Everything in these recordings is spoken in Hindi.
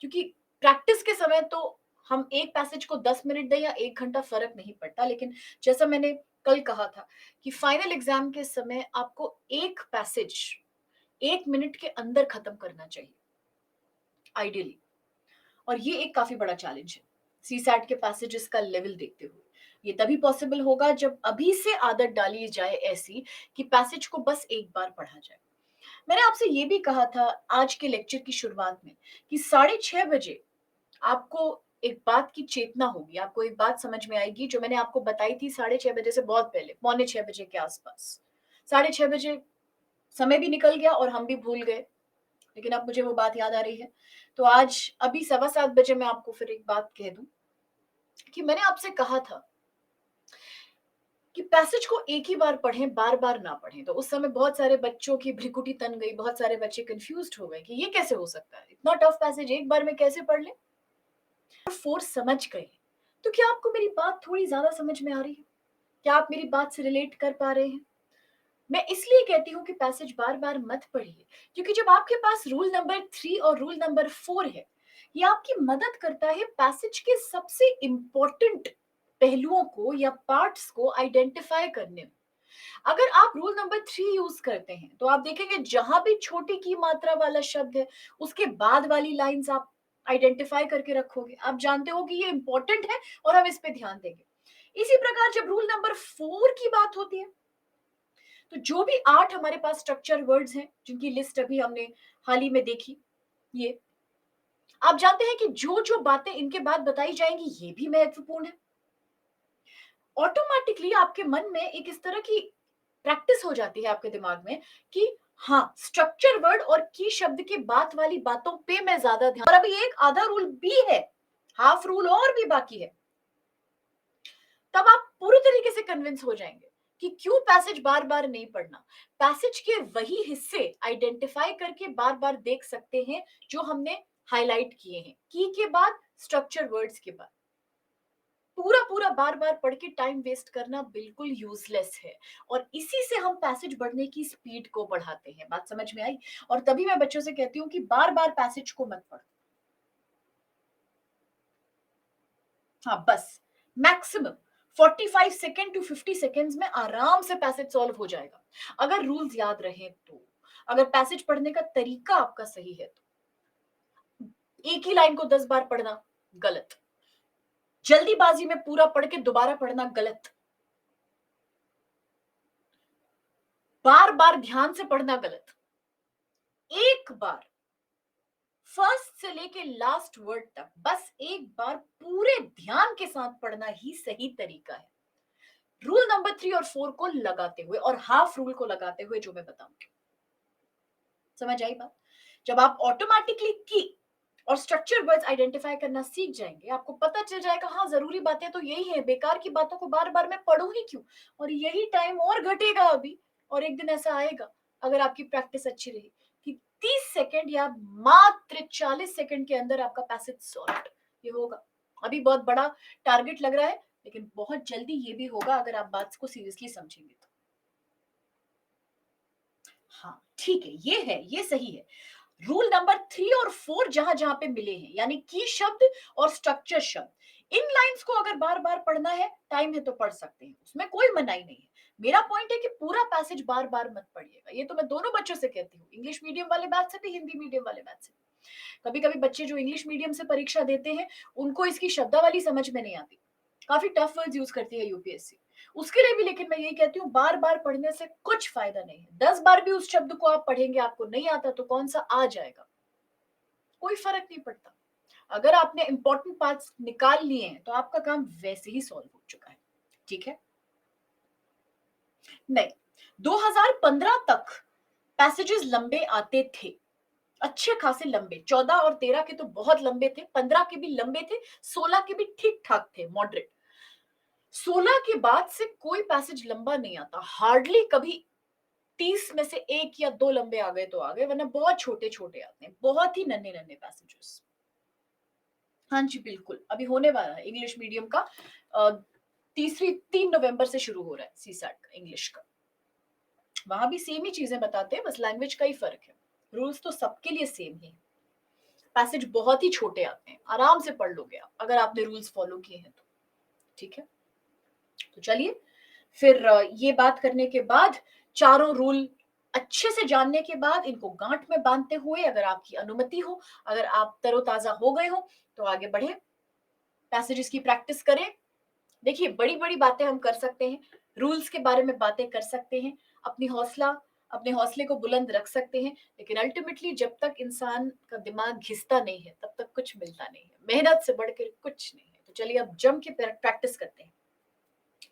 क्योंकि प्रैक्टिस के समय तो हम एक पैसेज को 10 मिनट दें या 1 घंटा फर्क नहीं पड़ता, लेकिन जैसा मैंने कल कहा था कि फाइनल एग्जाम के समय आपको एक पैसेज 1 मिनट के अंदर खत्म करना चाहिए आइडियली। और ये एक काफी बड़ा चैलेंज है सी सैट के पैसेजेस का लेवल देखते हुए। ये तभी पॉसिबल होगा जब अभी से आदत डाली जाए ऐसी कि पैसेज को बस एक बार पढ़ा जाए। मैंने आपसे ये भी कहा था आज के लेक्चर की शुरुआत में कि 6:30 बजे आपको एक बात की चेतना होगी, आपको एक बात समझ में आएगी जो मैंने आपको बताई थी 6:30 बजे से बहुत पहले, 5:45 के आसपास। 6:30 बजे समय भी निकल गया और हम भी भूल गए, लेकिन अब मुझे वो बात याद आ रही है। तो आज अभी 7:15 बजे मैं आपको फिर एक बात कह दूं कि मैंने आपसे कहा था कि पैसेज को एक ही बार पढ़ें, बार बार ना पढ़ें। तो उस समय बहुत सारे बच्चों की भ्रिकुटी तन गई, बहुत सारे बच्चे कंफ्यूज्ड हो गए कि ये कैसे हो सकता है, इतना टफ पैसेज एक बार में कैसे पढ़ लें। फोर्स समझ गए। तो क्या आपको मेरी बात थोड़ी ज्यादा समझ में आ रही है? क्या आप मेरी बात से रिलेट कर पा रहे हैं? मैं इसलिए कहती हूँ कि पैसेज बार बार मत पढ़िए, क्योंकि जब आपके पास रूल नंबर 3 और रूल नंबर 4 है, ये आपकी मदद करता है पैसेज के सबसे इंपॉर्टेंट पहलुओं को या पार्ट्स को आइडेंटिफाई करने में। अगर आप रूल नंबर 3 यूज करते हैं तो आप देखेंगे जहां भी छोटी की मात्रा वाला शब्द है, उसके बाद वाली लाइंस आप आइडेंटिफाई करके रखोगे। आप जानते हो कि ये इंपॉर्टेंट है और हम इस पे ध्यान देंगे। इसी प्रकार जब रूल नंबर 4 की बात होती है, तो जो भी 8 हमारे पास स्ट्रक्चर वर्ड्स हैं जिनकी लिस्ट अभी हमने हाल ही में देखी, ये आप जानते हैं कि जो जो बातें इनके बाद बताई जाएंगी ये भी महत्वपूर्ण है। ऑटोमेटिकली आपके मन में एक इस तरह की प्रैक्टिस हो जाती है आपके दिमाग में कि हाँ, स्ट्रक्चर वर्ड और की शब्द के बाद वाली बातों पे मैं ज्यादा ध्यान। और अभी एक आधा रूल भी है, हाफ रूल और भी बाकी है। तब आप पूरी तरीके से कन्विंस हो जाएंगे कि क्यों पैसेज बार बार नहीं पढ़ना। पैसेज के वही हिस्से आइडेंटिफाई करके बार बार देख सकते हैं जो हमने हाईलाइट किए हैं, की के बाद, स्ट्रक्चर वर्ड्स के बाद। पूरा पूरा बार बार पढ़ के टाइम वेस्ट करना बिल्कुल यूजलेस है। और इसी से हम पैसेज बढ़ने की स्पीड को बढ़ाते हैं। बात समझ में आई? और तभी मैं बच्चों से कहती हूँ कि बार बार पैसेज को मत पढ़ो। हाँ, बस मैक्सिमम 45 सेकेंड टू 50 सेकेंड्स में आराम से पैसेज सॉल्व हो जाएगा, अगर रूल्स याद रहे तो। अगर पैसेज पढ़ने का तरीका आपका सही है तो। एक ही लाइन को 10 बार पढ़ना गलत, जल्दीबाजी में पूरा पढ़ के दोबारा पढ़ना गलत, बार बार ध्यान से पढ़ना गलत। एक बार फर्स्ट से लेके लास्ट वर्ड तक बस एक बार पूरे ध्यान के साथ पढ़ना ही सही तरीका है, रूल नंबर 3 और 4 को लगाते हुए और हाफ रूल को लगाते हुए जो मैं बताऊंगी। समझ आई बात? जब आप ऑटोमेटिकली की और स्ट्रक्चर वर्ड्स आइडेंटिफाई करना सीख जाएंगे, आपको पता चल जाएगा हाँ, जरूरी बातें तो यही है, बेकार की बातों को बार बार मैं पढ़ूं ही क्यों। और यही टाइम और घटेगा अभी, और एक दिन ऐसा आएगा अगर आपकी प्रैक्टिस अच्छी रही कि 30 सेकेंड या मात्र 40 सेकेंड के अंदर आपका पैसेज सॉल्व ये होगा। अभी बहुत बड़ा टारगेट लग रहा है, लेकिन बहुत जल्दी ये भी होगा अगर आप बात को सीरियसली समझेंगे तो। हाँ ठीक है, ये है, ये सही है। रूल नंबर 3 और 4 जहां जहां पे मिले हैं, यानी की शब्द और स्ट्रक्चर शब्द, इन लाइंस को अगर बार बार पढ़ना है, टाइम है तो पढ़ सकते हैं, उसमें कोई मनाही नहीं है। मेरा पॉइंट है कि पूरा पैसेज बार बार मत पढ़िएगा। ये तो मैं दोनों बच्चों से कहती हूँ, इंग्लिश मीडियम वाले बैच से भी, हिंदी मीडियम वाले बैच से। कभी कभी बच्चे जो इंग्लिश मीडियम से परीक्षा देते हैं, उनको इसकी शब्दावली समझ में नहीं आती, काफी टफ वर्ड्स यूज करती है यूपीएससी। उसके लिए भी लेकिन मैं यही कहती हूँ, बार बार पढ़ने से कुछ फायदा नहीं है। 10 बार भी उस शब्द को आप पढ़ेंगे, आपको नहीं आता तो कौन सा आ जाएगा, कोई फर्क नहीं पड़ता। अगर आपने इंपॉर्टेंट पार्ट्स निकाल लिए हैं तो आपका काम वैसे ही सॉल्व हो चुका है। ठीक है? नहीं, 2015 तक पैसेजेस लंबे आते थे, अच्छे खासे लंबे। 14 और 13 के तो बहुत लंबे थे, 15 के भी लंबे थे, 16 के भी ठीक ठाक थे, मॉडरेट। 16 के बाद से कोई पैसेज लंबा नहीं आता, हार्डली कभी। 30 में से एक या दो लंबे आ गए तो आ गए, वरना बहुत छोटे छोटे आते हैं, बहुत ही नन्हे नन्हे पैसेजेस। हाँ जी बिल्कुल, अभी होने वाला है इंग्लिश मीडियम का। 3 नवंबर से शुरू हो रहा है सीसैट का इंग्लिश का। वहां भी सेम ही चीजें बताते हैं, बस लैंग्वेज का ही फर्क है। रूल्स तो सबके लिए सेम ही है। पैसेज बहुत ही छोटे आते हैं, आराम से पढ़ लोगे आप अगर आपने रूल्स फॉलो किए हैं तो। ठीक है, तो चलिए फिर ये बात करने के बाद, चारों रूल अच्छे से जानने के बाद, इनको गांठ में बांधते हुए, अगर आपकी अनुमति हो, अगर आप तरोताजा हो गए हो, तो आगे बढ़े, पैसेजेस की प्रैक्टिस करें। देखिए, बड़ी बड़ी बातें हम कर सकते हैं, रूल्स के बारे में बातें कर सकते हैं, अपने हौसले को बुलंद रख सकते हैं, लेकिन अल्टीमेटली जब तक इंसान का दिमाग घिसता नहीं है तब तक कुछ मिलता नहीं है। मेहनत से बढ़कर कुछ नहीं है। तो चलिए अब जम के प्रैक्टिस करते हैं।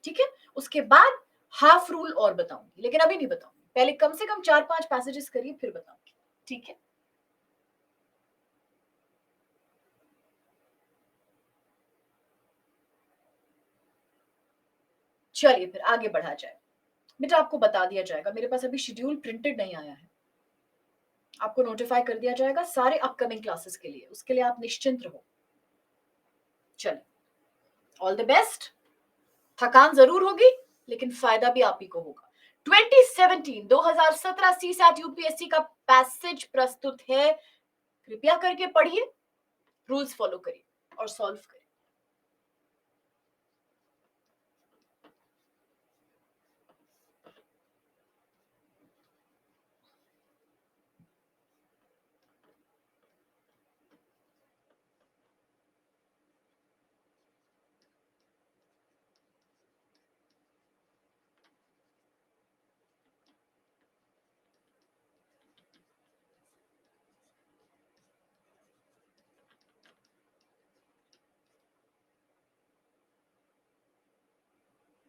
ठीक है, उसके बाद हाफ रूल और बताऊंगी, लेकिन अभी नहीं बताऊंगी, पहले कम से कम 4-5 पैसेजेस करिए फिर बताऊंगी। ठीक है, चलिए फिर आगे बढ़ा जाए। बेटा आपको बता दिया जाएगा, मेरे पास अभी शेड्यूल प्रिंटेड नहीं आया है, आपको नोटिफाई कर दिया जाएगा सारे अपकमिंग क्लासेस के लिए, उसके लिए आप निश्चिंत रहो। चलिए, ऑल द बेस्ट। थकान जरूर होगी, लेकिन फायदा भी आप ही को होगा। 2017 सीसैट यूपीएससी का पैसेज प्रस्तुत है, कृपया करके पढ़िए, रूल्स फॉलो करिए और सॉल्व करिए।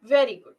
Very good.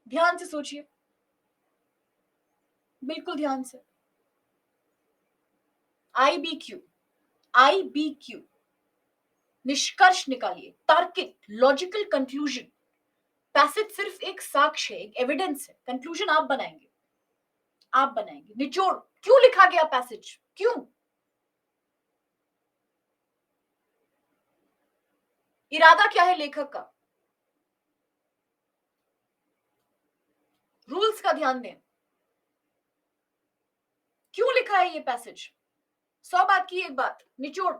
ध्यान से सोचिए, बिल्कुल ध्यान से। आईबीक्यू, आईबीक्यू, निष्कर्ष निकालिए, तार्किक लॉजिकल कंक्लूजन। पैसेज सिर्फ एक साक्ष्य है, एक एविडेंस है, कंक्लूजन आप बनाएंगे, आप बनाएंगे निचोड़। क्यों लिखा गया पैसेज, क्यों, इरादा क्या है लेखक का, रूल्स का ध्यान दें, क्यों लिखा है ये पैसेज, 100 बात की एक बात, निचोड़।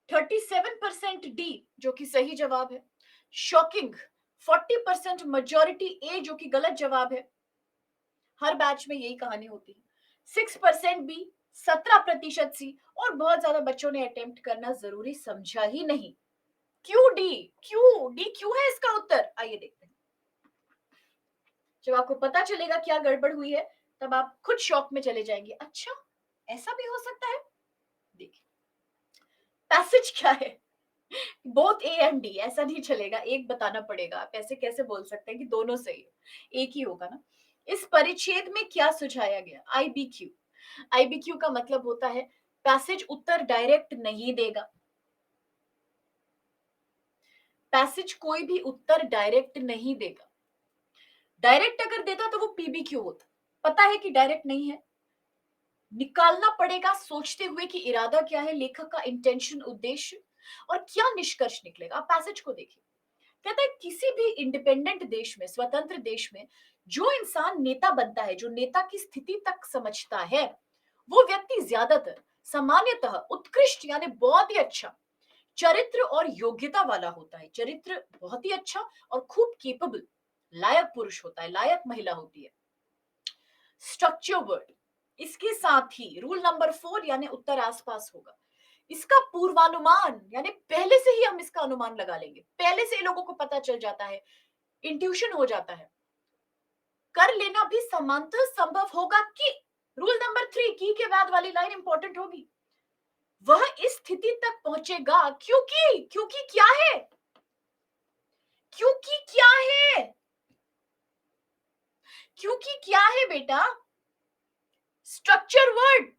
37% डी जो कि सही जवाब है, शॉकिंग 40% मेजोरिटी ए जो कि गलत जवाब है। हर बैच में यही कहानी होती है। 6% बी, 17% सी, और बहुत ज्यादा बच्चों ने अटेम्प्ट करना जरूरी समझा ही नहीं। क्यों डी, क्यों डी, क्यों है इसका उत्तर, आइए देखते हैं। जब आपको पता चलेगा क्या गड़बड़ हुई है, तब आप खुद शॉक में चले जाएंगे, अच्छा ऐसा भी हो सकता है। देखिए, पैसेज क्या है, बोथ ए एंड डी, ऐसा नहीं चलेगा, एक बताना पड़ेगा। आप ऐसे कैसे बोल सकते हैं कि दोनों सही है, एक ही होगा ना। इस परिच्छेद में क्या सुझाया गया, आईबीक्यू। आईबीक्यू का मतलब होता है पैसेज उत्तर डायरेक्ट नहीं देगा, पैसेज कोई भी उत्तर डायरेक्ट नहीं देगा। डायरेक्ट अगर देता तो वो पीबीक्यू होता, पता है कि डायरेक्ट नहीं है, निकालना पड़ेगा सोचते हुए कि इरादा क्या है, लेखक का इंटेंशन, उद्देश्य, और क्या निष्कर्ष निकलेगा। आप पैसेज को देखिए। कहता है किसी भी इंडिपेंडेंट देश में, स्वतंत्र देश में, जो इंसान नेता बनता है, जो नेता की स्थिति तक समझता है, वो व्यक्ति ज्यादातर सामान्यतः उत्कृष्ट यानी बहुत ही अच्छा चरित्र और योग्यता वाला होता है। चरित्र बहुत ही अच्छा और खूब केपेबल, लायक पुरुष होता है, लायक महिला होती है। स्ट्रक्चर वर्ड, इसके साथ ही रूल नंबर 4 यानी उत्तर आसपास होगा। इसका पूर्वानुमान यानी पहले से ही हम इसका अनुमान लगा लेंगे, पहले से ही लोगों को पता चल जाता है, इंट्यूशन हो जाता है। कर लेना भी समांतर संभव होगा कि, रूल नंबर 3 की के बाद वाली लाइन इंपॉर्टेंट होगी, वह इस स्थिति तक पहुंचेगा क्योंकि, क्योंकि क्या है, क्योंकि क्या है, क्योंकि क्या है बेटा, स्ट्रक्चर वर्ड,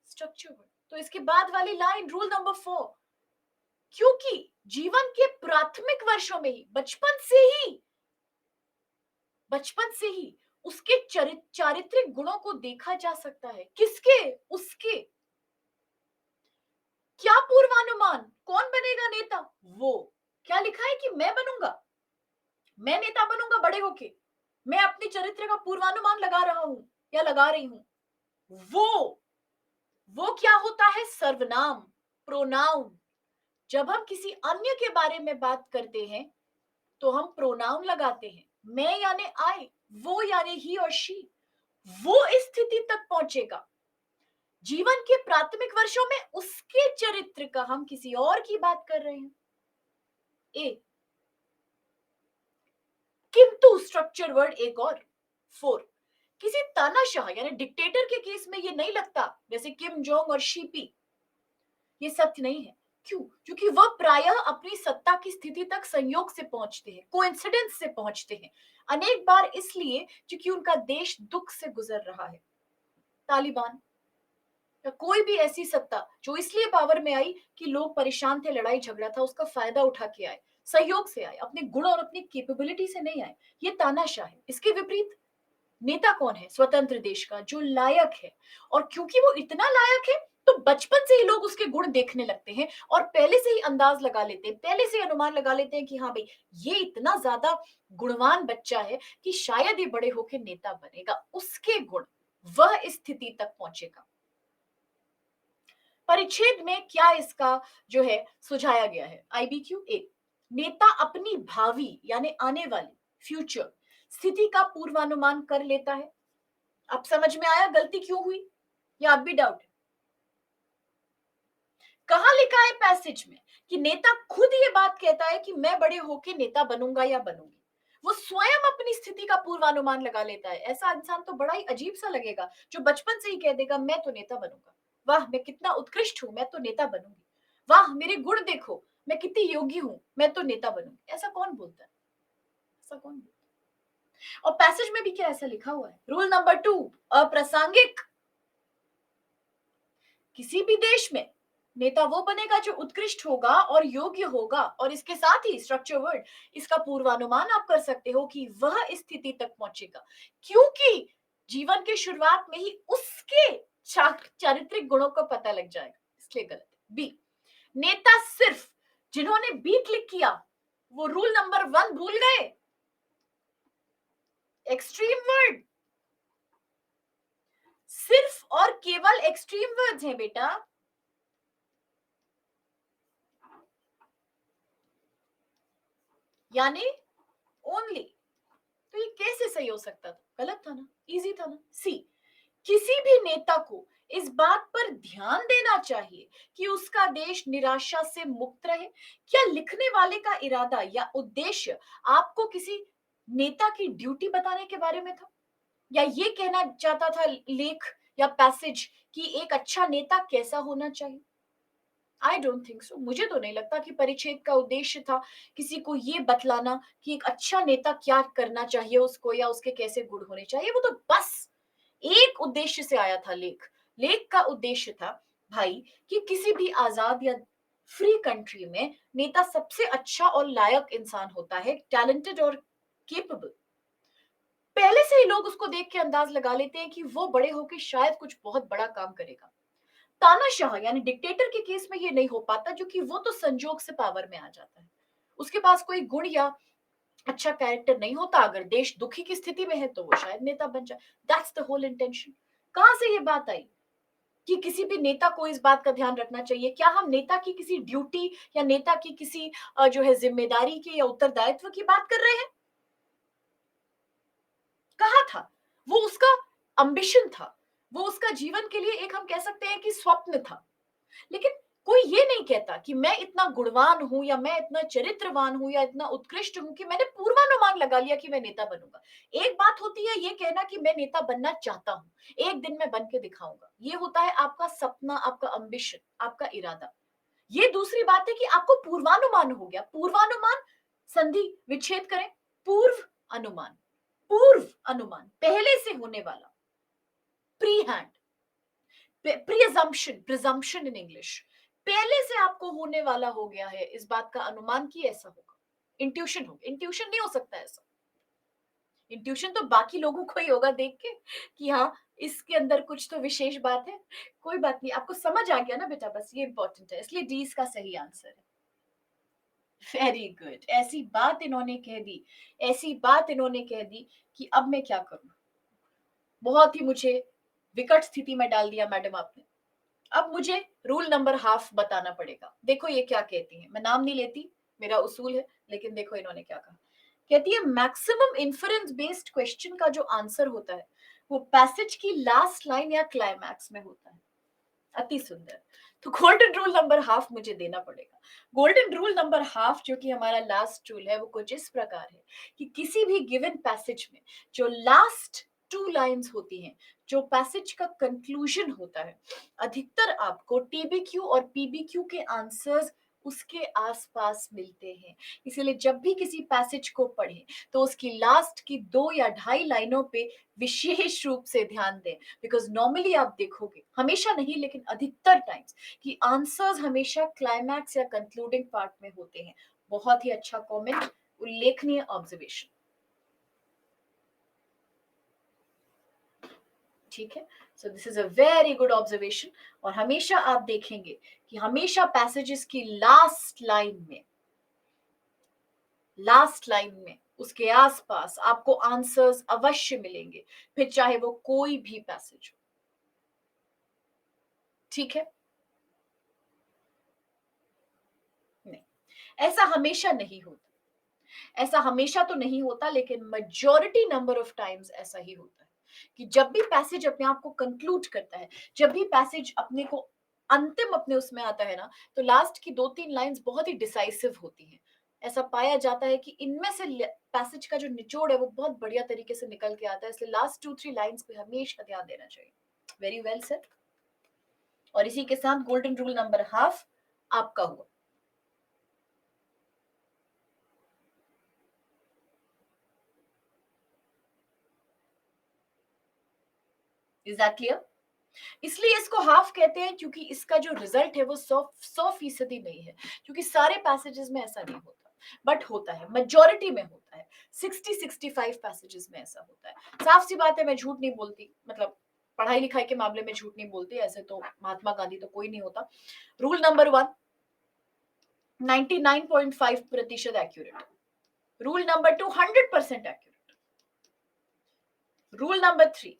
स्ट्रक्चर वर्ड। तो इसके बाद वाली लाइन रूल नंबर 4, क्योंकि जीवन के प्राथमिक वर्षों में ही, बचपन से ही उसके चारित्रिक गुणों को देखा जा सकता है। किसके? उसके। क्या पूर्वानुमान, कौन बनेगा नेता? वो। क्या लिखा है कि मैं बनूंगा, मैं नेता बनूंगा बड़े होके, मैं अपने चरित्र का पूर्वानुमान लगा रहा हूं या लगा रही हूं। वो क्या होता है? सर्वनाम, प्रोनाउन। जब हम किसी अन्य के बारे में बात करते हैं तो हम प्रोनाउन लगाते हैं। मैं यानी आई, वो यानी ही और शी। वो इस स्थिति तक पहुंचेगा जीवन के प्राथमिक वर्षों में, उसके चरित्र का हम किसी और की बात कर रहे हैं। ए, किंतु स्ट्रक्चर वर्ड एक और 4, किसी तानाशाह यानी डिक्टेटर के केस में ये नहीं लगता, जैसे किम जोंग और शीपी, ये सत्य नहीं है। क्यों? क्योंकि वह प्रायः अपनी सत्ता की स्थिति तक संयोग से पहुंचते हैं, कोइंसिडेंस से पहुंचते हैं, अनेक बार इसलिए क्योंकि उनका देश दुख से गुजर रहा है। तालिबान या कोई भी ऐसी सत्ता जो इसलिए पावर में आई कि लोग परेशान थे, लड़ाई झगड़ा था, उसका फायदा उठा के आए, सहयोग से आए, अपने गुण और अपनी कैपेबिलिटी से नहीं आए, ये तानाशाह है। इसके विपरीत नेता कौन है? स्वतंत्र देश का जो लायक है, और क्योंकि वो इतना लायक है तो बचपन से ही लोग उसके गुण देखने लगते हैं और पहले से ही अंदाज लगा लेते हैं, पहले से ही अनुमान लगा लेते हैं कि हाँ भाई, ये इतना ज्यादा गुणवान बच्चा है कि शायद ये बड़े होकर नेता बनेगा, उसके गुण, वह इस स्थिति तक पहुंचेगा। परिच्छेद में क्या इसका जो है सुझाया गया है? आईबीक्यू एक, नेता अपनी भावी यानी आने वाली, फ्यूचर स्थिति का पूर्वानुमान कर लेता है। अब समझ में आया गलती क्यों हुई, या अब भी डाउट है? कहां लिखा है पैसेज में कि नेता खुद ये बात कहता है कि मैं बड़े होके नेता बनूंगा या बनूंगी? वो स्वयं अपनी स्थिति का पूर्वानुमान लगा लेता है। ऐसा इंसान तो बड़ा ही अजीब सा लगेगा जो बचपन से ही कह देगा मैं तो नेता बनूंगा, वाह मैं कितना उत्कृष्ट हूं, मैं तो नेता बनूंगी, वाह मेरे गुण देखो, मैं कितनी योग्य हूं, मैं तो नेता बनूंगी। ऐसा कौन बोलता है? ऐसा कौन बोलता है? और पैसेज में भी क्या ऐसा लिखा हुआ है? रूल नंबर 2, अप्रासंगिक। किसी भी देश में नेता वो बनेगा जो उत्कृष्ट होगा और योग्य होगा, और इसके साथ ही स्ट्रक्चर वर्ड, इसका पूर्वानुमान आप कर सकते हो कि वह इस स्थिति तक पहुंचेगा क्योंकि जीवन के शुरुआत में ही उसके चारित्रिक गुणों का पता लग जाएगा, इसलिए गलत है। बी, नेता सिर्फ, जिन्होंने बी क्लिक किया वो रूल नंबर 1 भूल गए। एक्सट्रीम वर्ड, सिर्फ और केवल एक्सट्रीम वर्ड्स हैं बेटा। यानी ओनली, तो ये कैसे सही हो सकता था? गलत था ना, इजी था ना। सी, किसी भी नेता को इस बात पर ध्यान देना चाहिए कि उसका देश निराशा से मुक्त रहे। क्या लिखने वाले का इरादा या उद्देश्य आपको किसी नेता की ड्यूटी बताने के बारे में था, या ये कहना चाहता था लेख या पैसेज कि एक अच्छा नेता कैसा होना चाहिए? I don't think so. मुझे तो नहीं लगता कि परिच्छेद का उद्देश्य था किसी को ये बतलाना कि एक अच्छा नेता क्या करना चाहिए उसको, या उसके कैसे गुण होने चाहिए। वो तो बस एक उद्देश्य से आया था लेख। लेख का उद्देश्य था भाई कि किसी भी आजाद या फ्री कंट्री में नेता सबसे अच्छा और लायक इंसान होता है, टैलेंटेड और केपेबल। पहले से ही लोग उसको देख के अंदाज लगा लेते हैं कि वो बड़े होके शायद कुछ बहुत बड़ा काम करेगा। तानाशाह यानी डिक्टेटर के केस में ये नहीं हो पाता, क्योंकि वो तो संजोग से पावर में आ जाता है। उसके पास कोई गुण या अच्छा कैरेक्टर नहीं होता। अगर देश दुखी की स्थिति में है तो वो शायद नेता बन जाए। That's the whole intention. कहां से ये बात आई कि किसी भी नेता को इस बात का ध्यान रखना चाहिए? क्या हम नेता की किसी ड्यूटी या नेता की किसी जो है जिम्मेदारी की या उत्तरदायित्व की बात कर रहे हैं? कहा था वो उसका अम्बिशन था, वो उसका जीवन के लिए एक हम कह सकते हैं कि स्वप्न था। लेकिन कोई ये नहीं कहता कि मैं इतना गुणवान हूं या मैं इतना चरित्रवान हूं या इतना उत्कृष्ट हूं कि मैंने पूर्वानुमान लगा लिया कि मैं नेता बनूंगा। एक बात होती है ये कहना कि मैं नेता बनना चाहता हूं, एक दिन मैं बन के दिखाऊंगा। ये होता है आपका सपना, आपका अम्बिशन, आपका इरादा। ये दूसरी बात है कि आपको पूर्वानुमान हो गया। पूर्वानुमान, संधि विच्छेद करें। पूर्व अनुमान, पूर्व अनुमान, पहले से होने वाला, pre hand, presumption, presumption in English. पहले से आपको होने वाला हो गया है इस बात का अनुमान कि ऐसा होगा। इंट्यूशन होगा। इंट्यूशन नहीं हो सकता ऐसा। इंट्यूशन तो बाकी लोगों को ही होगा देख के कि हाँ, इसके अंदर कुछ तो विशेष बात है। कोई बात नहीं, आपको समझ आ गया ना बेटा, बस ये इंपॉर्टेंट है। इसलिए डी इसका सही आंसर है। Very good. ऐसी बात इन्होंने कह दी, ऐसी बात इन्होंने कह दी कि अब मैं क्या करूं। बहुत ही मुझे विकट स्थिति में डाल दिया मैडम आपने। अब मुझे रूल नंबर हाफ बताना पड़ेगा। देखो ये क्या कहती है, मैं नाम नहीं लेती, मेरा उसूल है, लेकिन देखो इन्होंने क्या कहा। कहती है मैक्सिमम इन्फरेंस बेस्ड क्वेश्चन का जो आंसर होता है वो पैसेज की लास्ट लाइन या क्लाइमैक्स में होता है। अति सुंदर। तो गोल्डन रूल नंबर हाफ मुझे देना पड़ेगा। गोल्डन रूल नंबर हाफ जो कि हमारा लास्ट रूल है वो कुछ इस प्रकार है कि किसी भी गिवन पैसेज में जो लास्ट टू लाइंस होती हैं, जो पैसेज का कंक्लूजन होता है, अधिकतर आपको टीबीक्यू और पीबीक्यू के आंसर्स उसके आसपास मिलते हैं। इसीलिए जब भी किसी पैसेज को पढ़ें तो उसकी लास्ट की 2 या ढाई लाइनों पे विशेष रूप से ध्यान दें। बिकॉज नॉर्मली आप देखोगे, हमेशा नहीं लेकिन अधिकतर टाइम्स, कि आंसर्स हमेशा क्लाइमैक्स या कंक्लूडिंग पार्ट में होते हैं। बहुत ही अच्छा कमेंट, उल्लेखनीय ऑब्जर्वेशन। ठीक है, so this is a very good observation. और हमेशा आप देखेंगे कि हमेशा पैसेजेस की लास्ट लाइन में उसके आसपास आपको आंसर्स अवश्य मिलेंगे, फिर चाहे वो कोई भी पैसेज हो। ठीक है, नहीं, ऐसा हमेशा नहीं होता। ऐसा हमेशा तो नहीं होता, लेकिन मेजॉरिटी नंबर ऑफ टाइम्स ऐसा ही होता है कि जब भी पैसेज अपने आप को कंक्लूड करता है, जब भी पैसेज अपने को अंतिम अपने उसमें आता है ना, तो लास्ट की 2-3 लाइंस बहुत ही डिसाइसिव होती हैं। ऐसा पाया जाता है कि इनमें से पैसेज का जो निचोड़ है वो बहुत बढ़िया तरीके से निकल के आता है। इसलिए लास्ट 2-3 लाइंस पे हमेशा ध्यान देना चाहिए। Very well said. और इसी के साथ गोल्डन रूल नंबर हाफ आपका हुआ। Is that clear? इसलिए इसको हाफ कहते हैं क्योंकि इसका जो रिजल्ट है वो 100% नहीं है, क्योंकि सारे पैसेजेस में ऐसा नहीं होता, बट होता है, मेजोरिटी में होता है। 60-65 पैसेजेस में ऐसा होता है। साफ सी बात है, मैं झूठ नहीं बोलती, मतलब पढ़ाई लिखाई के मामले में झूठ नहीं बोलती, ऐसे तो महात्मा गांधी तो कोई नहीं होता। Rule number 1 99.5% accurate. Rule number 2 100% accurate. Rule number 3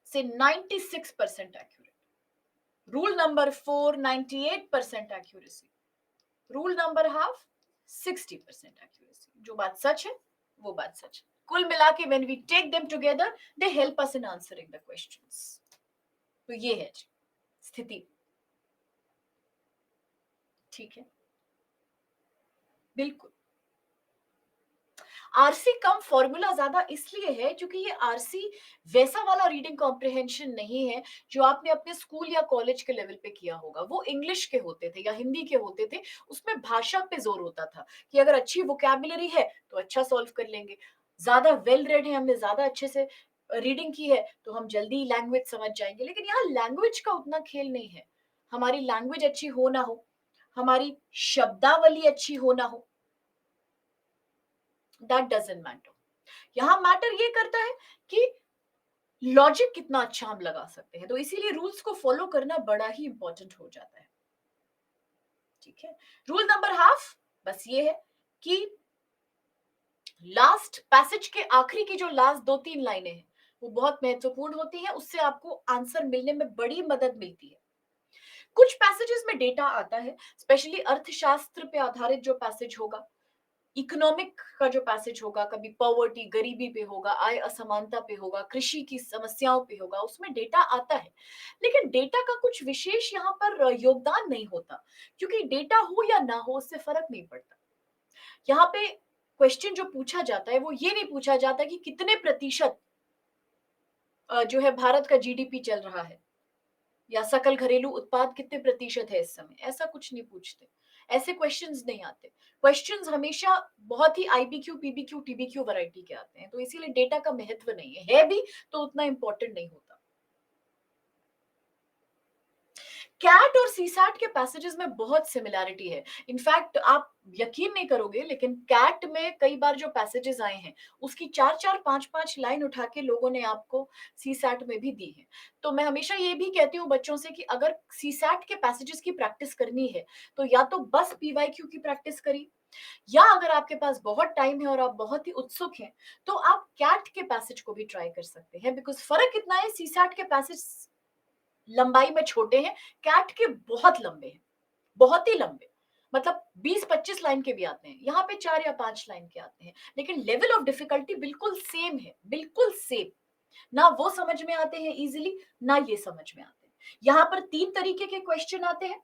से 96% accurate. Rule number 4 98% accuracy. Rule number half 60% accuracy. जो बात सच है वो बात सच है। कुल मिला के when we take them together they help us in answering the questions. तो ये है जी स्थिति। ठीक है, बिल्कुल। आरसी कम फॉर्मूला ज्यादा इसलिए है क्योंकि ये आरसी वैसा वाला रीडिंग कॉम्प्रिहेंशन नहीं है जो आपने अपने स्कूल या कॉलेज के लेवल पे किया होगा। वो इंग्लिश के होते थे या हिंदी के होते थे। उसमें भाषा पे जोर होता था कि अगर अच्छी वोकैबुलरी है तो अच्छा सॉल्व कर लेंगे, ज्यादा वेल रेड है, हमने ज्यादा अच्छे से रीडिंग की है तो हम जल्दी लैंग्वेज समझ जाएंगे। लेकिन यहाँ लैंग्वेज का उतना खेल नहीं है। हमारी लैंग्वेज अच्छी हो ना हो, हमारी शब्दावली अच्छी हो ना हो, दैट डजंट मैटर। यहां मैटर ये करता है कि लॉजिक कितना अच्छा हम लगा सकते हैं, तो इसीलिए रूल्स को फॉलो करना बड़ा ही इंपॉर्टेंट हो जाता है। ठीक है। रूल नंबर हाफ बस ये है कि लास्ट पैसेज के आखिरी की जो लास्ट 2-3 लाइनें हैं वो बहुत महत्वपूर्ण होती है, उससे आपको आंसर मिलने में बड़ी मदद मिलती है। कुछ पैसेजेस में डेटा आता है, स्पेशली अर्थशास्त्र पे आधारित जो पैसेज होगा, इकोनॉमिक का जो पैसेज होगा, कभी पॉवर्टी गरीबी पे होगा, आय असमानता पे होगा, कृषि की समस्याओं पे होगा, उसमें डेटा आता है। लेकिन डेटा का कुछ विशेष यहाँ पर योगदान नहीं होता, क्योंकि डेटा हो या ना हो उससे फर्क नहीं पड़ता। यहाँ पे क्वेश्चन जो पूछा जाता है वो ये नहीं पूछा जाता कि कितने प्रतिशत जो है भारत का जीडीपी चल रहा है, या सकल घरेलू उत्पाद कितने प्रतिशत है इस समय, ऐसा कुछ नहीं पूछते। ऐसे क्वेश्चंस नहीं आते। क्वेश्चंस हमेशा बहुत ही आईबीक्यू पीबीक्यू टीबीक्यू वैरायटी के आते हैं, तो इसीलिए डेटा का महत्व नहीं है भी तो उतना इंपॉर्टेंट नहीं होता। कैट और सीसैट के पैसेजेस में बहुत सिमिलैरिटी है। इनफैक्ट आप यकीन नहीं करोगे, लेकिन कैट में कई बार जो पैसेजेस आए हैं उसकी 4-4 5-5 लाइन उठा के लोगों ने आपको सीसैट में भी दी है। तो मैं हमेशा ये भी कहती हूँ बच्चों से कि अगर सीसैट के पैसेजेस की प्रैक्टिस करनी है तो या तो बस पीवाईक्यू की प्रैक्टिस करिए, या अगर आपके पास बहुत टाइम है और आप बहुत ही उत्सुक हैं तो आप कैट के पैसेज को भी ट्राई कर सकते हैं। बिकॉज फर्क कितना है, सीसैट के पैसेज लंबाई में छोटे हैं, कैट के बहुत लंबे हैं, बहुत ही लंबे, मतलब 20-25 लाइन के भी आते हैं, यहाँ पे 4 या 5 लाइन के आते हैं। लेकिन लेवल ऑफ डिफिकल्टी बिल्कुल सेम है, बिल्कुल सेम। ना वो समझ में आते हैं इजीली, ना ये समझ में आते हैं। यहाँ पर 3 तरीके के क्वेश्चन आते हैं,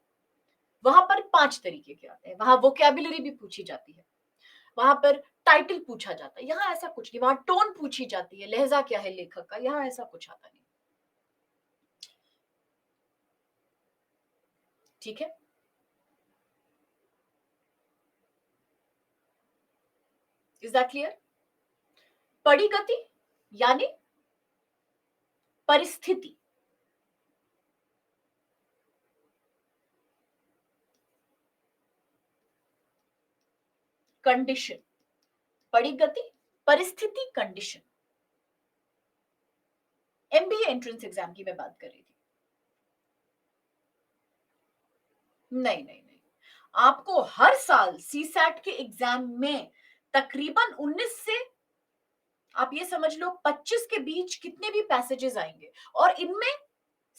वहां पर 5 तरीके के आते हैं। वहां वोकैबुलरी भी पूछी जाती है, वहां पर टाइटल पूछा जाता है, यहाँ ऐसा कुछ नहीं। वहां टोन पूछी जाती है, लहजा क्या है लेखक का, यहाँ ऐसा कुछ आता नहीं। ठीक है। Is that clear? पड़ी गति यानी परिस्थिति, कंडीशन, पड़ी गति, परिस्थिति, कंडीशन। एमबीए एंट्रेंस एग्जाम की मैं बात कर रही थी। नहीं नहीं नहीं, आपको हर साल सीसैट के एग्जाम में तकरीबन 19 से आप ये समझ लो 25 के बीच कितने भी पैसेजेस आएंगे, और इनमें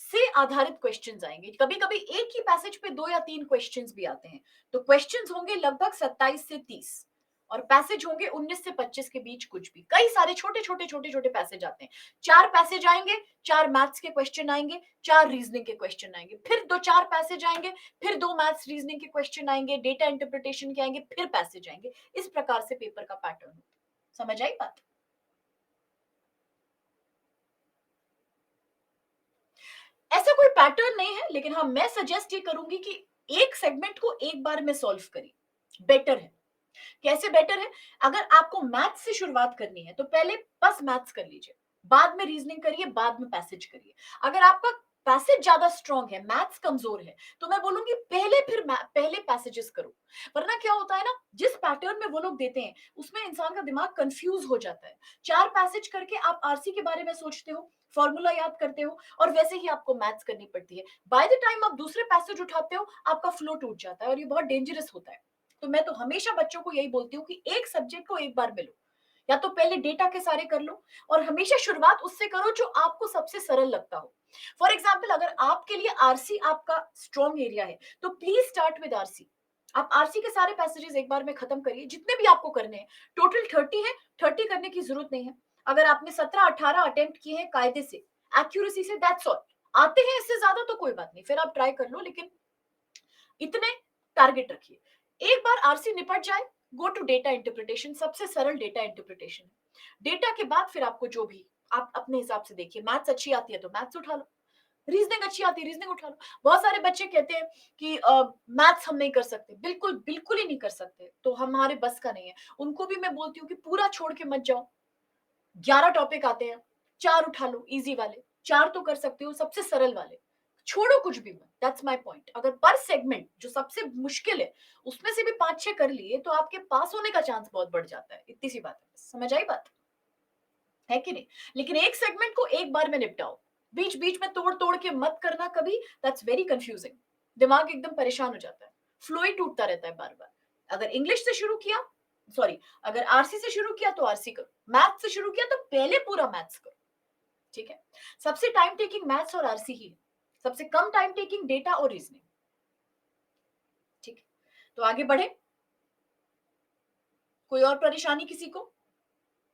से आधारित क्वेश्चंस आएंगे। कभी कभी एक ही पैसेज पे 2 या 3 क्वेश्चंस भी आते हैं, तो क्वेश्चंस होंगे लगभग 27 से 30, और पैसेज होंगे 19 से 25 के बीच। कुछ भी कई सारे छोटे छोटे छोटे छोटे पैसेज आते हैं। 4 पैसेज आएंगे, 4 मैथ्स के क्वेश्चन आएंगे, 4 रीजनिंग के क्वेश्चन आएंगे, फिर 2-4 पैसेज आएंगे, फिर 2 मैथ्स रीजनिंग के क्वेश्चन आएंगे, डेटा इंटरप्रिटेशन के आएंगे, फिर पैसेज आएंगे। इस प्रकार से पेपर का पैटर्न। समझ आई बात? ऐसा कोई पैटर्न नहीं है, लेकिन हाँ मैं सजेस्ट ये करूंगी कि एक सेगमेंट को एक बार में सॉल्व करिए, बेटर है। कैसे बेटर है? अगर आपको मैथ्स से शुरुआत करनी है तो पहले बस मैथ्स कर लीजिए, बाद में रीजनिंग करिए, बाद में पैसेज करिए। अगर आपका पैसेज ज्यादा स्ट्रांग है, मैथ्स कमजोर है, तो मैं बोलूंगी पहले पैसेजेस करो। वरना क्या होता है ना, जिस पैटर्न में वो लोग देते हैं उसमें इंसान का दिमाग कंफ्यूज हो जाता है। 4 पैसेज करके आप आरसी के बारे में सोचते हो, फॉर्मूला याद करते हो, और वैसे ही आपको मैथ्स करनी पड़ती है। बाय द टाइम आप दूसरे पैसेज उठाते हो आपका फ्लो टूट जाता है, और ये बहुत डेंजरस होता है। तो मैं तो हमेशा बच्चों को यही बोलती हूँ कि एक सब्जेक्ट को एक बार में लो, या तो पहले डेटा के सारे कर लो, और हमेशा शुरुआत उससे करो जो आपको सबसे सरल लगता हो। फॉर एग्जाम्पल, अगर आपके लिए आरसी आपका स्ट्रॉन्ग एरिया है तो प्लीज स्टार्ट विद आरसी। आप आरसी के सारे पैसेजेस एक बार में खत्म करिए, जितने भी आपको करने हैं। टोटल 30 है, 30 करने की जरूरत नहीं है। अगर आपने 17-18 अटेम्प्ट किए हैं कायदे से, एक्यूरेसी से, दैट्स ऑल। आते हैं इससे ज्यादा तो कोई बात नहीं, फिर आप ट्राई कर लो, लेकिन इतने टारगेट रखिए। एक बार आरसी निपट जाए, गो टू डेटा इंटरप्रिटेशन। सबसे सरल डेटा इंटरप्रिटेशन है। डेटा के बाद फिर आपको जो भी आप अपने हिसाब से देखिए। मैथ्स अच्छी आती है तो मैथ्स उठा लो, रीजनिंग अच्छी आती है रीजनिंग उठा लो। बहुत सारे बच्चे कहते हैं कि मैथ्स हम नहीं कर सकते। बिल्कुल बिल्कुल ही नहीं कर सकते, तो हमारे बस का नहीं है। उनको भी मैं बोलती हूँ कि पूरा छोड़ के मत जाओ। 11 टॉपिक आते हैं, 4 उठा लो इजी वाले, 4 तो कर सकते हो सबसे सरल वाले। छोड़ो कुछ भी मत, दैट्स माय पॉइंट। अगर पर सेगमेंट जो सबसे मुश्किल है उसमें से भी 5-6 कर लिए तो आपके पास होने का चांस बहुत बढ़ जाता है। इतनी सी बात है, समझ आई बात? है कि नहीं? लेकिन एक सेगमेंट को एक बार में निपटाओ, बीच बीच में तोड़ तोड़ के मत करना कभी, दैट्स वेरी कंफ्यूजिंग। दिमाग एकदम परेशान हो जाता है, फ्लो ही टूटता रहता है बार बार। अगर इंग्लिश से शुरू किया, सॉरी, अगर आरसी से शुरू किया तो आरसी करो, मैथ से शुरू किया तो पहले पूरा मैथ्स करो, ठीक है? सबसे टाइम टेकिंग मैथ्स और आरसी ही है, सबसे कम टाइम टेकिंग डेटा और रीजनिंग, ठीक है? तो आगे बढ़े, कोई और परेशानी किसी को?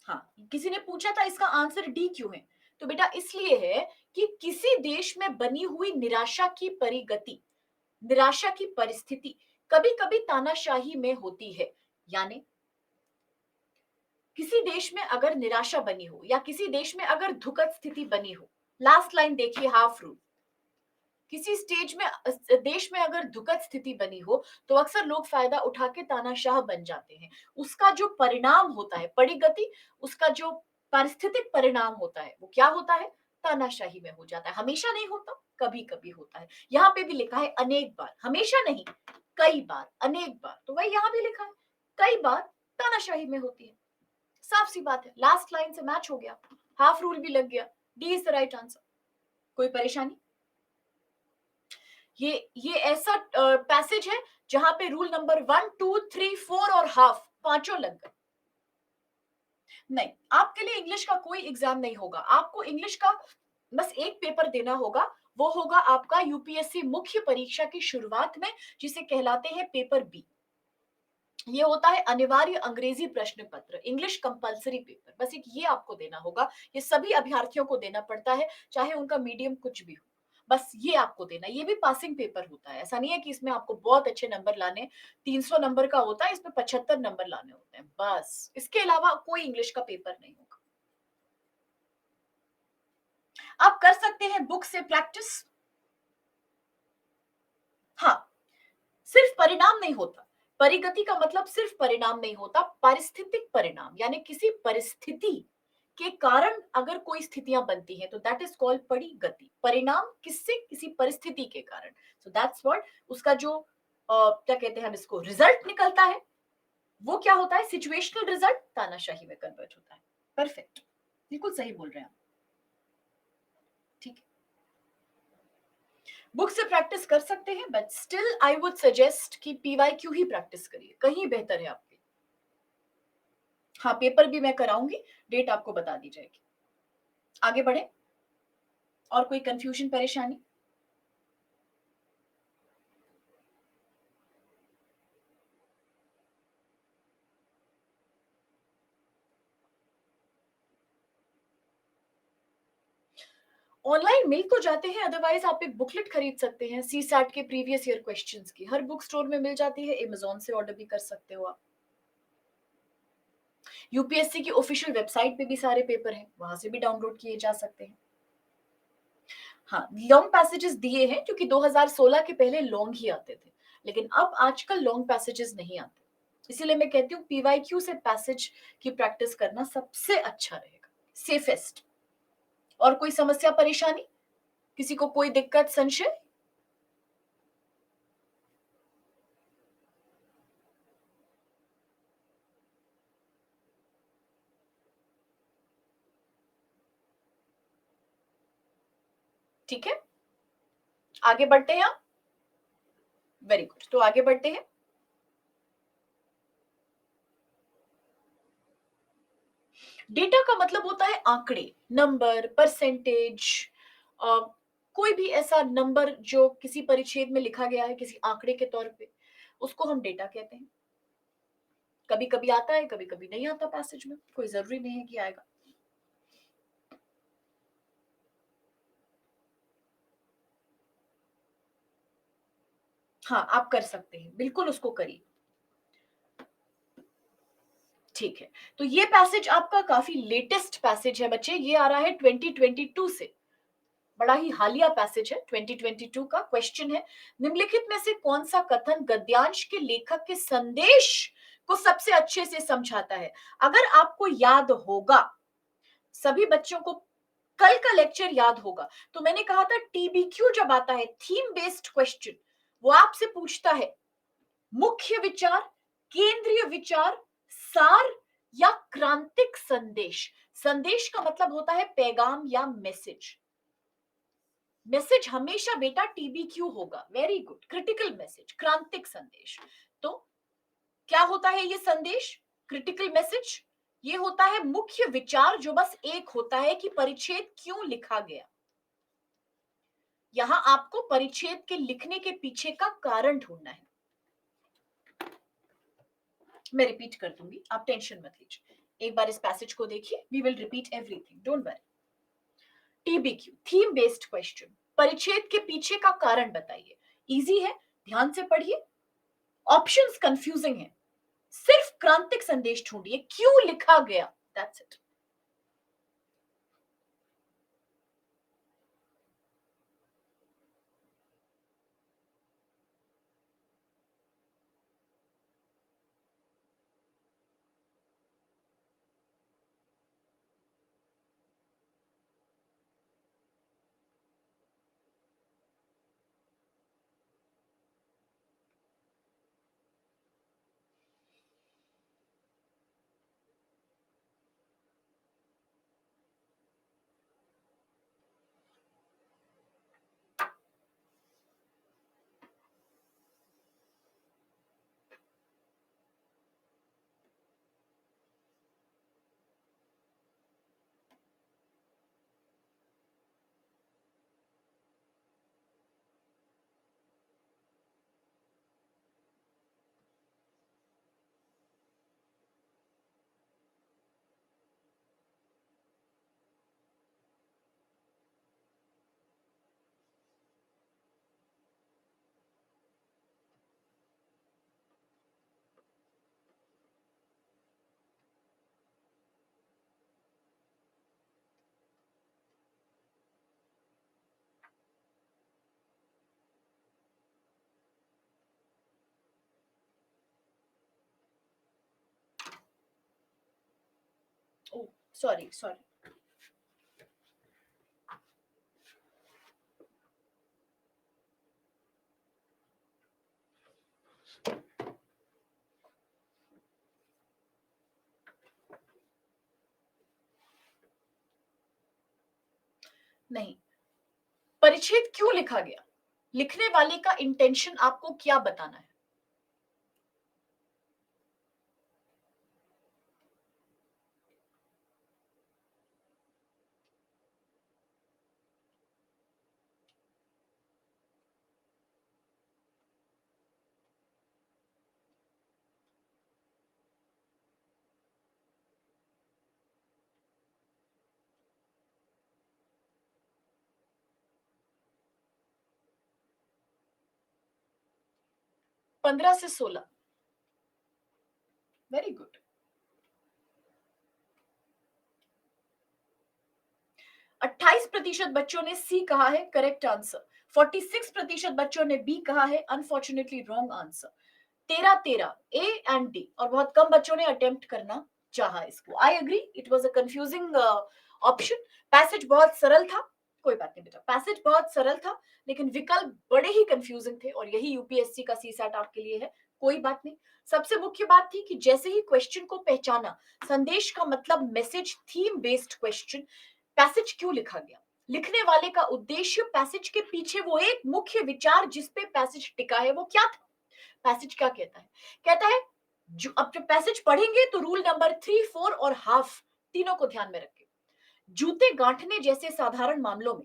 हाँ, किसी ने पूछा था इसका आंसर डी क्यों है? तो बेटा इसलिए है कि किसी देश में बनी हुई निराशा की परिगति, निराशा की परिस्थिति कभी-कभी तानाशाही में होती है। यानी किसी देश में अगर निराशा बनी हो या किसी देश में अगर दुखद स्थिति बनी हो, लास्ट लाइन देखिए, हाफ रूल। किसी स्टेज में देश में अगर दुखद स्थिति बनी हो तो अक्सर लोग फायदा उठा के तानाशाह बन जाते हैं। उसका जो परिणाम होता है परिगति, उसका जो पारिस्थितिक परिणाम होता है वो क्या होता है? तानाशाही में हो जाता है। हमेशा नहीं होता, कभी कभी होता है। यहाँ पे भी लिखा है अनेक बार, हमेशा नहीं, कई बार, अनेक बार, तो वही यहाँ भी लिखा है, कई बार तानाशाही में होती है। साफ सी बात है, लास्ट लाइन से मैच हो गया, हाफ रूल भी लग गया, D is the right answer. कोई परेशानी? ये ऐसा पैसेज है जहां पे रूल नंबर 1, 2, 3, 4 और हाफ पांचों लग गए। नहीं, आपके लिए इंग्लिश का कोई एग्जाम नहीं होगा, आपको इंग्लिश का बस एक पेपर देना होगा, वो होगा आपका यूपीएससी मुख्य परीक्षा की शुरुआत में, जिसे कहलाते हैं पेपर बी। ये होता है अनिवार्य अंग्रेजी प्रश्न पत्र, इंग्लिश कंपलसरी पेपर, बस एक ये आपको देना होगा। ये सभी अभ्यर्थियों को देना पड़ता है, चाहे उनका मीडियम कुछ भी हो, बस ये आपको देना। ये भी पासिंग पेपर होता है, ऐसा नहीं है कि इसमें आपको बहुत अच्छे नंबर लाने, 300 नंबर का होता है, इसमें 75 नंबर लाने होते हैं, बस। इसके अलावा कोई इंग्लिश का पेपर नहीं होगा। आप कर सकते हैं बुक से प्रैक्टिस। हाँ, सिर्फ परिणाम नहीं होता, परिगति का मतलब सिर्फ परिणाम नहीं होता, पारिस्थितिक परिणाम, यानी किसी परिस्थिति के कारण अगर कोई स्थितियां बनती हैं तो दैट इज कॉल्ड परिगति। परिणाम किससे? किसी परिस्थिति के कारण। सो दैट्स व्हाट उसका जो क्या कहते हैं हम इसको, रिजल्ट निकलता है, वो क्या होता है? सिचुएशनल रिजल्ट तानाशाही में कन्वर्ट होता है। परफेक्ट, बिल्कुल सही बोल रहे हैं आप, ठीक है। बुक से प्रैक्टिस कर सकते हैं, but still I would suggest कि पीवाईक्यू ही प्रैक्टिस करिए, कहीं बेहतर है आपके। हाँ, पेपर भी मैं कराऊंगी, डेट आपको बता दी जाएगी। आगे बढ़े, और कोई कंफ्यूजन, परेशानी? ऑनलाइन मिल तो जाते हैं, अदरवाइज आप एक बुकलेट खरीद सकते हैं सी सैट के प्रीवियस ईयर क्वेश्चंस की, हर बुक स्टोर में मिल जाती है, अमेजोन से ऑर्डर भी कर सकते हो आप। यूपीएससी की ऑफिशियल वेबसाइट पे भी सारे पेपर हैं, वहां से भी डाउनलोड किए जा सकते हैं। हाँ, लॉन्ग पैसेजेस दिए हैं क्योंकि 2016 के पहले लॉन्ग ही आते थे, लेकिन अब आजकल लॉन्ग पैसेजेस नहीं आते, इसीलिए मैं कहती हूँ पीवाईक्यू से पैसेज की प्रैक्टिस करना सबसे अच्छा रहेगा, सेफेस्ट। और कोई समस्या, परेशानी, किसी को कोई दिक्कत, संशय? ठीक है, आगे बढ़ते हैं आप। वेरी गुड, तो आगे बढ़ते हैं। डेटा का मतलब होता है आंकड़े, नंबर, परसेंटेज, कोई भी ऐसा नंबर जो किसी परिच्छेद में लिखा गया है किसी आंकड़े के तौर पे, उसको हम डेटा कहते हैं। कभी कभी आता है, कभी कभी नहीं आता पैसेज में, कोई जरूरी नहीं है कि आएगा। हाँ, आप कर सकते हैं, बिल्कुल उसको करिए, ठीक है। तो ये पैसेज आपका काफी लेटेस्ट पैसेज है बच्चे, ये आ रहा है 2022 से, बड़ा ही हालिया पैसेज है, 2022 का क्वेश्चन है, निम्नलिखित में से कौन सा कथन गद्यांश के लेखक के संदेश को सबसे अच्छे से समझाता है? अगर आपको याद होगा, सभी बच्चों को कल का लेक्चर याद होगा, तो मैंने कहा था टीबीक्यू जब आता है, थीम बेस्ड क्वेश्चन, वो आपसे पूछता है मुख्य विचार, केंद्रीय विचार, सार या क्रांतिक संदेश। संदेश का मतलब होता है पैगाम या मैसेज। मैसेज हमेशा बेटा टीबीक्यू होगा। वेरी गुड, क्रिटिकल मैसेज, क्रांतिक संदेश। तो क्या होता है ये संदेश, क्रिटिकल मैसेज? ये होता है मुख्य विचार जो बस एक होता है कि परिच्छेद क्यों लिखा गया। यहां आपको परिच्छेद के लिखने के पीछे का कारण ढूंढना है। मैं रिपीट कर दूंगी, आप टेंशन मत लीजिए। एक बार इस पैसेज को देखिए, we will repeat everything, don't worry. TBQ, theme based question, परिच्छेद के पीछे का कारण बताइए। इजी है, ध्यान से पढ़िए। ऑप्शंस कंफ्यूजिंग है, सिर्फ क्रांतिक संदेश ढूंढिए, क्यों लिखा गया, that's it. Oh, sorry sorry. नहीं, परिच्छेद क्यों लिखा गया, लिखने वाले का इंटेंशन आपको क्या बताना है। 15 से 16। Very good. 28% बच्चों ने सी कहा है, करेक्ट आंसर। 46% बच्चों ने बी कहा है, unfortunately wrong answer. 13-13 A and D, और बहुत कम बच्चों ने अटेम्प्ट करना चाहा इसको। I agree, it was a confusing option. Passage बहुत सरल था, कोई बात नहीं बेटा, पैसेज बहुत सरल था, लेकिन विकल्प बड़े ही कंफ्यूजिंग थे, और यही यूपीएससी का सी सेट आपके लिए है। कोई बात नहीं। सबसे मुख्य बात थी कि जैसे ही क्वेश्चन को पहचाना, संदेश का मतलब message, theme based question, passage क्यों लिखा गया, लिखने वाले का उद्देश्य, पैसेज के पीछे वो एक मुख्य विचार जिस पे पैसेज टिका है, वो क्या था। पैसेज क्या कहता है, कहता है, जो अब जब पैसेज पढ़ेंगे तो रूल नंबर 3, 4 और हाफ तीनों को ध्यान में रखें। जूते गांठने जैसे साधारण मामलों में